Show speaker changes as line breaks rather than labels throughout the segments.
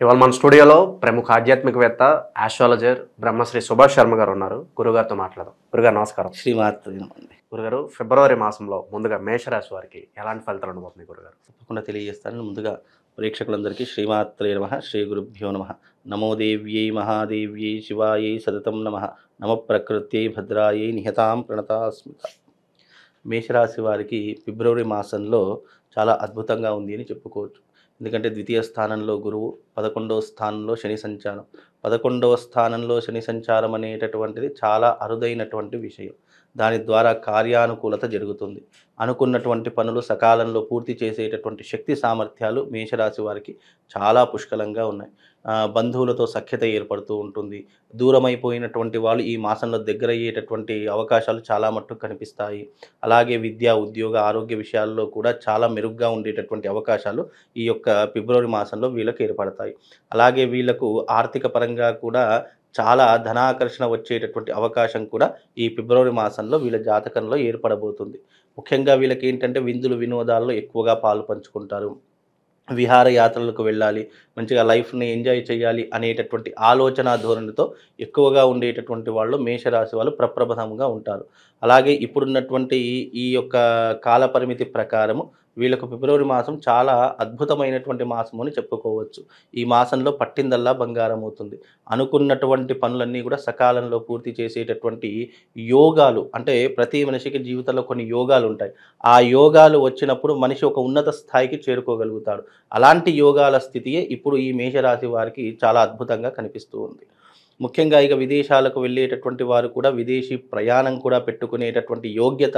ఇవాళ మన స్టూడియోలో ప్రముఖ ఆధ్యాత్మికవేత్త ఆస్ట్రాలజర్ బ్రహ్మశ్రీ సుభాష్ శర్మ గారు ఉన్నారు. గురుగారితో మాట్లాడదాం. గురుగారు నమస్కారం.
శ్రీమాత్రేనండి.
గురుగారు, ఫిబ్రవరి మాసంలో ముందుగా మేషరాశి వారికి ఎలాంటి ఫలితాలు ఉండబోతున్నాయి గురుగారు?
తప్పకుండా తెలియజేస్తాను. ముందుగా ప్రేక్షకులందరికీ శ్రీమాత్రే నమః, శ్రీ గురుభ్యో నమః. నమో దేవ్యై మహాదేవ్యై శివాయై సతతం నమః. నమ ప్రకృత్యై భద్రాయై నిహతాం ప్రణతాస్మిత. మేషరాశి వారికి ఫిబ్రవరి మాసంలో చాలా అద్భుతంగా ఉంది అని చెప్పుకోవచ్చు. ఎందుకంటే ద్వితీయ స్థానంలో గురువు, 11వ స్థానంలో శని సంచారం. 11వ స్థానంలో శని సంచారం అనేటటువంటిది చాలా అరుదైనటువంటి విషయం. దాని ద్వారా కార్యానుకూలత జరుగుతుంది. అనుకున్నటువంటి పనులు సకాలంలో పూర్తి చేసేటటువంటి శక్తి సామర్థ్యాలు మేషరాశి వారికి చాలా పుష్కలంగా ఉన్నాయి. బంధువులతో సఖ్యత ఏర్పడుతూ ఉంటుంది. దూరమైపోయినటువంటి వాళ్ళు ఈ మాసంలో దగ్గరయ్యేటటువంటి అవకాశాలు చాలా మట్టుకు కనిపిస్తాయి. అలాగే విద్య, ఉద్యోగ, ఆరోగ్య విషయాల్లో కూడా చాలా మెరుగ్గా ఉండేటటువంటి అవకాశాలు ఈ యొక్క ఫిబ్రవరి మాసంలో వీళ్ళకి ఏర్పడతాయి. అలాగే వీళ్ళకు ఆర్థిక పరంగా కూడా చాలా ధనాకర్షణ వచ్చేటటువంటి అవకాశం కూడా ఈ ఫిబ్రవరి మాసంలో వీళ్ళ జాతకంలో ఏర్పడబోతుంది. ముఖ్యంగా వీళ్ళకి ఏంటంటే విందులు వినోదాల్లో ఎక్కువగా పాలు పంచుకుంటారు. విహారయాత్రలకు వెళ్ళాలి, మంచిగా లైఫ్ని ఎంజాయ్ చేయాలి అనేటటువంటి ఆలోచన ధోరణితో ఎక్కువగా ఉండేటటువంటి వాళ్ళు మేషరాశి వాళ్ళు ప్రప్రథమంగా ఉంటారు. అలాగే ఇప్పుడున్నటువంటి ఈ యొక్క కాల పరిమితి ప్రకారము వీళ్ళకు ఫిబ్రవరి మాసం చాలా అద్భుతమైనటువంటి మాసము అని చెప్పుకోవచ్చు. ఈ మాసంలో పట్టిందల్లా బంగారం అవుతుంది. అనుకున్నటువంటి పనులన్నీ కూడా సకాలంలో పూర్తి చేసేటటువంటి యోగాలు, అంటే ప్రతి మనిషికి జీవితంలో కొన్ని యోగాలు ఉంటాయి. ఆ యోగాలు వచ్చినప్పుడు మనిషి ఒక ఉన్నత స్థాయికి చేరుకోగలుగుతాడు. అలాంటి యోగాల స్థితియే ఇప్పుడు ఈ మేషరాశి వారికి చాలా అద్భుతంగా కనిపిస్తూ ఉంది. ముఖ్యంగా ఇక విదేశాలకు వెళ్ళేటటువంటి వారు కూడా విదేశీ ప్రయాణం కూడా పెట్టుకునేటటువంటి యోగ్యత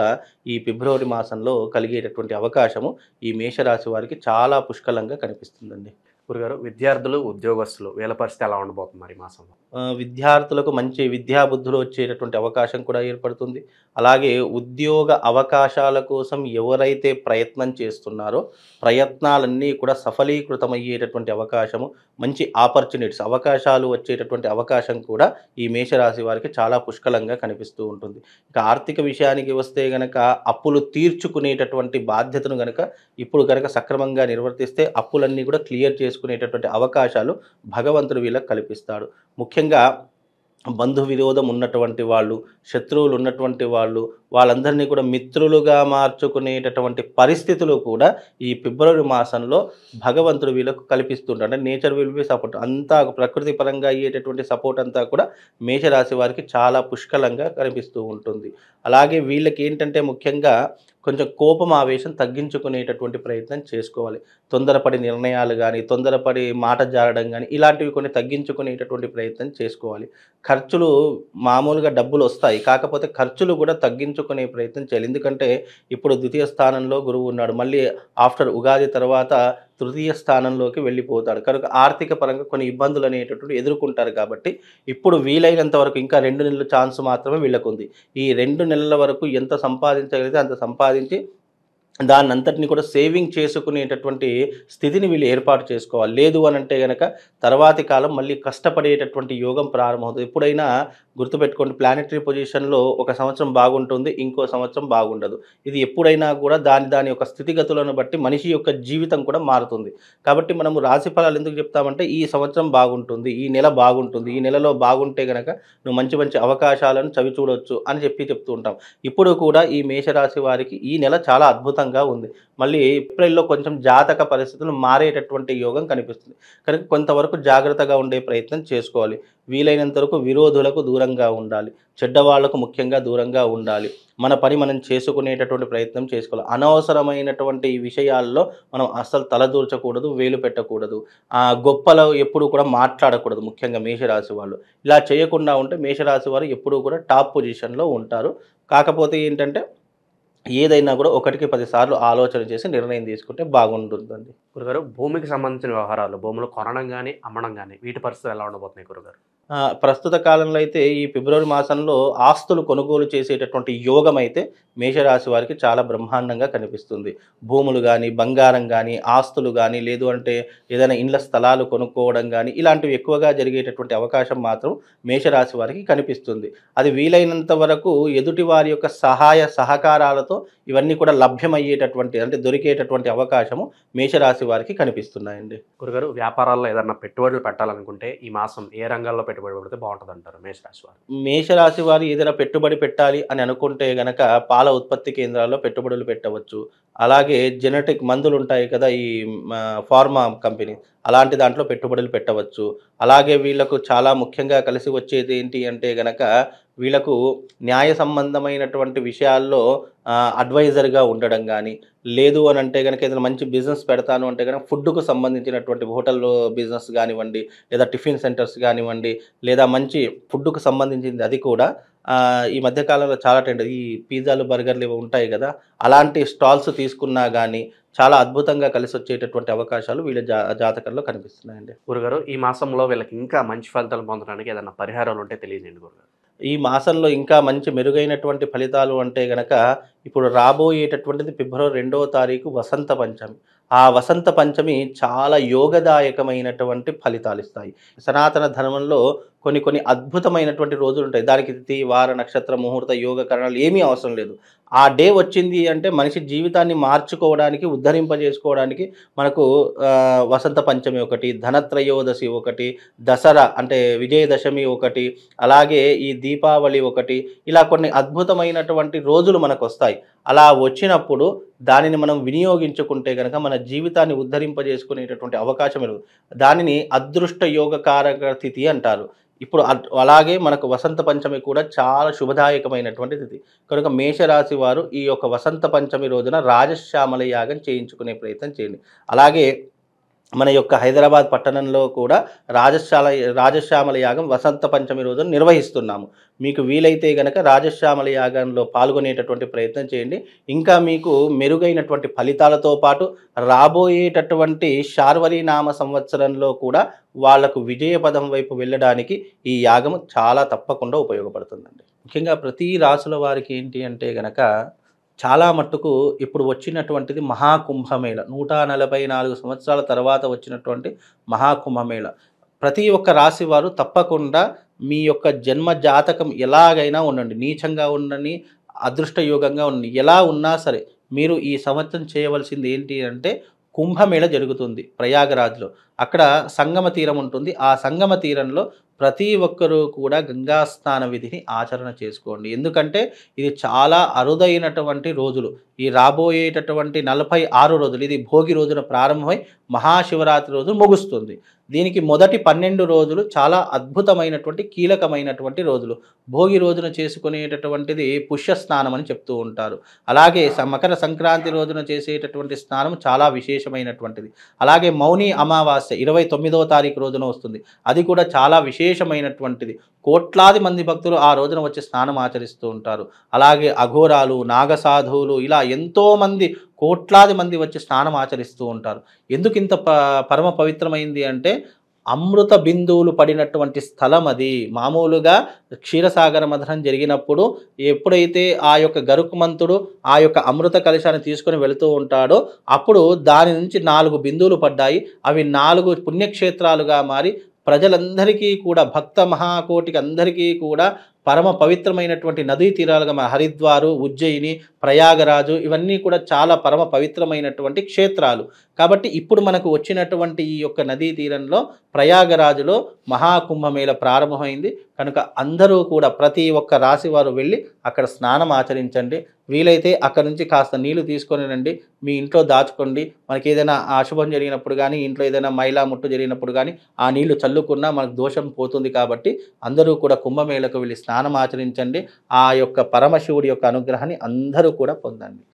ఈ ఫిబ్రవరి మాసంలో కలిగేటటువంటి అవకాశము ఈ మేషరాశి వారికి చాలా పుష్కలంగా కనిపిస్తుందండి.
గురుగారు, విద్యార్థులు, ఉద్యోగస్తులు వీళ్ళ పరిస్థితి ఎలా ఉండబోతున్నారు ఈ మాసంలో?
విద్యార్థులకు మంచి విద్యాబుద్ధులు వచ్చేటటువంటి అవకాశం కూడా ఏర్పడుతుంది. అలాగే ఉద్యోగ అవకాశాల కోసం ఎవరైతే ప్రయత్నం చేస్తున్నారో ప్రయత్నాలన్నీ కూడా సఫలీకృతమయ్యేటటువంటి అవకాశము, మంచి ఆపర్చునిటీస్, అవకాశాలు వచ్చేటటువంటి అవకాశం కూడా ఈ మేషరాశి వారికి చాలా పుష్కలంగా కనిపిస్తూ ఉంటుంది. ఇక ఆర్థిక విషయానికి వస్తే గనక అప్పులు తీర్చుకునేటటువంటి బాధ్యతను గనక ఇప్పుడు గనక సక్రమంగా నిర్వర్తిస్తే అప్పులన్నీ కూడా క్లియర్ చేసుకునేటటువంటి అవకాశాలు భగవంతుడు వీళ్ళకి కల్పిస్తాడు. ముఖ్యంగా బంధు విరోధం ఉన్నటువంటి వాళ్ళు, శత్రువులు ఉన్నటువంటి వాళ్ళు, వాళ్ళందరినీ కూడా మిత్రులుగా మార్చుకునేటటువంటి పరిస్థితులు కూడా ఈ ఫిబ్రవరి మాసంలో భగవంతుడు వీళ్ళకు కల్పిస్తుంటాడు. అంటే నేచర్ విల్ బి సపోర్ట్, అంతా ప్రకృతి పరంగా అయ్యేటటువంటి సపోర్ట్ అంతా కూడా మేషరాశి వారికి చాలా పుష్కలంగా కనిపిస్తూ ఉంటుంది. అలాగే వీళ్ళకి ఏంటంటే ముఖ్యంగా కొంచెం కోపం, ఆవేశం తగ్గించుకునేటటువంటి ప్రయత్నం చేసుకోవాలి. తొందరపడి నిర్ణయాలు కానీ, తొందరపడి మాట జారడం కానీ ఇలాంటివి కొన్ని తగ్గించుకునేటటువంటి ప్రయత్నం చేసుకోవాలి. ఖర్చులు మామూలుగా డబ్బులు వస్తాయి, కాకపోతే ఖర్చులు కూడా తగ్గించుకునే ప్రయత్నం చేయాలి. ఎందుకంటే ఇప్పుడు ద్వితీయ స్థానంలో గురువు ఉన్నాడు, మళ్ళీ ఆఫ్టర్ ఉగాది తర్వాత తృతీయ స్థానంలోకి వెళ్ళిపోతాడు. కనుక ఆర్థిక పరంగా కొన్ని ఇబ్బందులు అనేటటువంటి ఎదుర్కొంటారు. కాబట్టి ఇప్పుడు వీలైనంత వరకు ఇంకా 2 నెలల ఛాన్స్ మాత్రమే వీళ్ళకుంది. ఈ 2 నెలల వరకు ఎంత సంపాదించగలిగితే అంత సంపాదించి దాన్నంతటిని కూడా సేవింగ్ చేసుకునేటటువంటి స్థితిని వీళ్ళు ఏర్పాటు చేసుకోవాలి. లేదు అని అంటే కనుక తర్వాతి కాలం మళ్ళీ కష్టపడేటటువంటి యోగం ప్రారంభమవుతుంది. ఎప్పుడైనా గుర్తుపెట్టుకోండి, ప్లానెటరీ పొజిషన్లో ఒక సంవత్సరం బాగుంటుంది, ఇంకో సంవత్సరం బాగుండదు. ఇది ఎప్పుడైనా కూడా దాని యొక్క స్థితిగతులను బట్టి మనిషి యొక్క జీవితం కూడా మారుతుంది. కాబట్టి మనము రాశి ఫలాలు ఎందుకు చెప్తామంటే ఈ సంవత్సరం బాగుంటుంది, ఈ నెల బాగుంటుంది, ఈ నెలలో బాగుంటే కనుక నువ్వు మంచి మంచి అవకాశాలను చవి చూడొచ్చు అని చెప్తూ ఉంటాం. ఇప్పుడు కూడా ఈ మేషరాశి వారికి ఈ నెల చాలా అద్భుతంగా ఉంది. మళ్ళీ ఏప్రిల్లో కొంచెం జాతక పరిస్థితులు మారేటటువంటి యోగం కనిపిస్తుంది. కనుక కొంతవరకు జాగ్రత్తగా ఉండే ప్రయత్నం చేసుకోవాలి. వీలైనంత వరకు విరోధులకు దూరంగా ఉండాలి, చెడ్డవాళ్లకు ముఖ్యంగా దూరంగా ఉండాలి. మన పని మనం చేసుకునేటటువంటి ప్రయత్నం చేసుకోవాలి. అనవసరమైనటువంటి విషయాల్లో మనం అస్సలు తలదూర్చకూడదు, వేలు పెట్టకూడదు. గొప్పలు ఎప్పుడు కూడా మాట్లాడకూడదు. ముఖ్యంగా మేషరాశి వాళ్ళు ఇలా చేయకుండా ఉంటే మేషరాశి వారు ఎప్పుడూ కూడా టాప్ పొజిషన్లో ఉంటారు. కాకపోతే ఏంటంటే ఏదైనా కూడా 1కి 10 సార్లు ఆలోచన చేసి నిర్ణయం తీసుకుంటే బాగుంటుందండి.
గురుగారు, భూమికి సంబంధించిన వ్యవహారాలు, భూములు కొనడం కానీ అమ్మడం కానీ వీటి పరిస్థితులు ఎలా ఉండబోతున్నాయి గురుగారు?
ప్రస్తుత కాలంలో అయితే ఈ ఫిబ్రవరి మాసంలో ఆస్తులు కొనుగోలు చేసేటటువంటి యోగం అయితే మేషరాశి వారికి చాలా బ్రహ్మాండంగా కనిపిస్తుంది. భూములు కానీ, బంగారం కానీ, ఆస్తులు కానీ, లేదు అంటే ఏదైనా ఇండ్ల స్థలాలు కొనుక్కోవడం కానీ ఇలాంటివి ఎక్కువగా జరిగేటటువంటి అవకాశం మాత్రం మేషరాశి వారికి కనిపిస్తుంది. అది వీలైనంత వరకు ఎదుటి వారి యొక్క సహాయ సహకారాలతో పట్టుదలతో ఇవన్నీ కూడా లభ్యమయ్యేటటువంటి అంటే దొరికేటటువంటి అవకాశము మేషరాశి వారికి కనిపిస్తున్నాయండి.
గురుగారు, వ్యాపారాల్లో ఏదన్నా పెట్టుబడులు పెట్టాలనుకుంటే ఈ మాసం ఏ రంగాల్లో పెట్టుబడి పెడితే బాగుంటుంది అంటారు మేషరాశి వారు?
మేషరాశి వారు ఏదైనా పెట్టుబడి పెట్టాలి అని అనుకుంటే గనక పాల ఉత్పత్తి కేంద్రాల్లో పెట్టుబడులు పెట్టవచ్చు. అలాగే జెనెటిక్ మందులు ఉంటాయి కదా, ఈ ఫార్మా కంపెనీ, అలాంటి దాంట్లో పెట్టుబడులు పెట్టవచ్చు. అలాగే వీళ్ళకు చాలా ముఖ్యంగా కలిసి వచ్చేది ఏంటి అంటే గనక వీళ్ళకు న్యాయ సంబంధమైనటువంటి విషయాల్లో అడ్వైజర్గా ఉండడం కానీ, లేదు అని అంటే కనుక ఏదైనా మంచి బిజినెస్ పెడతాను అంటే కనుక ఫుడ్కు సంబంధించినటువంటి హోటల్ బిజినెస్ కానివ్వండి, లేదా టిఫిన్ సెంటర్స్ కానివ్వండి, లేదా మంచి ఫుడ్కు సంబంధించింది అది కూడా ఈ మధ్యకాలంలో చాలా ట్రెండ్. ఈ పిజ్జాలు బర్గర్లు ఇవి ఉంటాయి కదా, అలాంటి స్టాల్స్ తీసుకున్నా కానీ చాలా అద్భుతంగా కలిసి వచ్చేటటువంటి అవకాశాలు వీళ్ళ జాతకంలో కనిపిస్తున్నాయండి.
గురుగారు, ఈ మాసంలో వీళ్ళకి ఇంకా మంచి ఫలితాలు పొందడానికి ఏదైనా పరిహారాలు ఉంటే తెలియజేయండి గురుగారు.
ఈ మాసంలో ఇంకా మంచి మెరుగైనటువంటి ఫలితాలు అంటే గనక ఇప్పుడు రాబోయేటటువంటిది ఫిబ్రవరి 2వ తారీఖు వసంత పంచమి. ఆ వసంత పంచమి చాలా యోగదాయకమైనటువంటి ఫలితాలు ఇస్తాయి. సనాతన ధర్మంలో కొన్ని అద్భుతమైనటువంటి రోజులు ఉంటాయి. దానికి తిథి, వార, నక్షత్ర, ముహూర్త, యోగ కరణాలు ఏమీ అవసరం లేదు. ఆ డే వచ్చింది అంటే మనిషి జీవితాన్ని మార్చుకోవడానికి, ఉద్ధరింపజేసుకోవడానికి మనకు వసంత పంచమి ఒకటి, ధనత్రయోదశి ఒకటి, దసరా అంటే విజయదశమి ఒకటి, అలాగే ఈ దీపావళి ఒకటి, ఇలా కొన్ని అద్భుతమైనటువంటి రోజులు మనకు వస్తాయి. అలా వచ్చినప్పుడు దానిని మనం వినియోగించుకుంటే కనుక మన జీవితాన్ని ఉద్ధరింపజేసుకునేటటువంటి అవకాశం లేదు. దానిని అదృష్ట యోగకారక తిథి అంటారు. ఇప్పుడు అలాగే మనకు వసంత పంచమి కూడా చాలా శుభదాయకమైనటువంటి తిథి. కనుక మేషరాశి వారు ఈ యొక్క వసంత పంచమి రోజున రాజశ్యామల యాగం చేయించుకునే ప్రయత్నం చేయండి. అలాగే మన యొక్క హైదరాబాద్ పట్టణంలో కూడా రాజశ్యామల యాగం వసంత పంచమి రోజున నిర్వహిస్తున్నాము. మీకు వీలైతే గనక రాజశ్యామల యాగంలో పాల్గొనేటటువంటి ప్రయత్నం చేయండి. ఇంకా మీకు మెరుగైనటువంటి ఫలితాలతో పాటు రాబోయేటటువంటి శార్వరీనామ సంవత్సరంలో కూడా వాళ్లకు విజయపదం వైపు వెళ్ళడానికి ఈ యాగం చాలా తప్పకుండా ఉపయోగపడుతుందండి. ముఖ్యంగా ప్రతి రాశుల వారికి ఏంటి అంటే గనక చాలా మట్టుకు ఇప్పుడు వచ్చినటువంటిది మహాకుంభమేళ. 144 సంవత్సరాల తర్వాత వచ్చినటువంటి మహాకుంభమేళ. ప్రతి ఒక్క రాశి వారు తప్పకుండా మీ యొక్క జన్మ జాతకం ఎలాగైనా ఉండండి, నీచంగా ఉండని, అదృష్టయోగంగా ఉండండి, ఎలా ఉన్నా సరే మీరు ఈ సంవత్సరం చేయవలసింది ఏంటి అంటే కుంభమేళ జరుగుతుంది ప్రయాగరాజ్లో. అక్కడ సంగమ తీరం ఉంటుంది. ఆ సంగమ తీరంలో ప్రతి ఒక్కరూ కూడా గంగా స్నాన విధిని ఆచరణ చేసుకోండి. ఎందుకంటే ఇది చాలా అరుదైనటువంటి రోజులు. ఈ రాబోయేటటువంటి 46 రోజులు, ఇది భోగి రోజున ప్రారంభమై మహాశివరాత్రి రోజు ముగుస్తుంది. దీనికి మొదటి 12 రోజులు చాలా అద్భుతమైనటువంటి కీలకమైనటువంటి రోజులు. భోగి రోజున చేసుకునేటటువంటిది పుష్య స్నానం అని చెప్తూ ఉంటారు. అలాగే మకర సంక్రాంతి రోజున చేసేటటువంటి స్నానం చాలా విశేషమైనటువంటిది. అలాగే మౌని అమావాస్య 29వ తారీఖు రోజున వస్తుంది. అది కూడా చాలా విశేషమైనటువంటిది. కోట్లాది మంది భక్తులు ఆ రోజున వచ్చి స్నానం ఆచరిస్తూ ఉంటారు. అలాగే అఘోరాలు, నాగసాధువులు, ఇలా ఎంతోమంది కోట్లాది మంది వచ్చి స్నానం ఆచరిస్తూ ఉంటారు. ఎందుకు ఇంత పరమ పవిత్రమైంది అంటే అమృత బిందువులు పడినటువంటి స్థలం అది. మామూలుగా క్షీరసాగర మథనం జరిగినప్పుడు ఎప్పుడైతే ఆ యొక్క గరుకుమంతుడు ఆ యొక్క అమృత కలశాన్ని తీసుకొని వెళుతూ ఉంటాడో అప్పుడు దాని నుంచి 4 బిందువులు పడ్డాయి. అవి 4 పుణ్యక్షేత్రాలుగా మారి ప్రజలందరికీ కూడా, భక్త మహాకోటికి అందరికీ కూడా పరమ పవిత్రమైనటువంటి నదీ తీరాలుగా మన హరిద్వారు, ఉజ్జయిని, ప్రయాగరాజు ఇవన్నీ కూడా చాలా పరమ పవిత్రమైనటువంటి క్షేత్రాలు. కాబట్టి ఇప్పుడు మనకు వచ్చినటువంటి ఈ యొక్క నదీ తీరంలో ప్రయాగరాజులో మహాకుంభమేళ ప్రారంభమైంది. కనుక అందరూ కూడా ప్రతి ఒక్క రాశి వారు వెళ్ళి అక్కడ స్నానం ఆచరించండి. వీలైతే అక్కడ నుంచి కాస్త నీళ్లు తీసుకొని రండి, మీ ఇంట్లో దాచుకోండి. మనకి ఏదైనా అశుభం జరిగినప్పుడు కానీ, ఇంట్లో ఏదైనా మైలా ముట్టు జరిగినప్పుడు కానీ ఆ నీళ్లు చల్లుకున్నా మనకు దోషం పోతుంది. కాబట్టి అందరూ కూడా కుంభమేళకు వెళ్ళి స్నానం ఆచరించండి. ఆ యొక్క పరమశివుడి యొక్క అనుగ్రహాన్ని అందరూ కూడా పొందండి.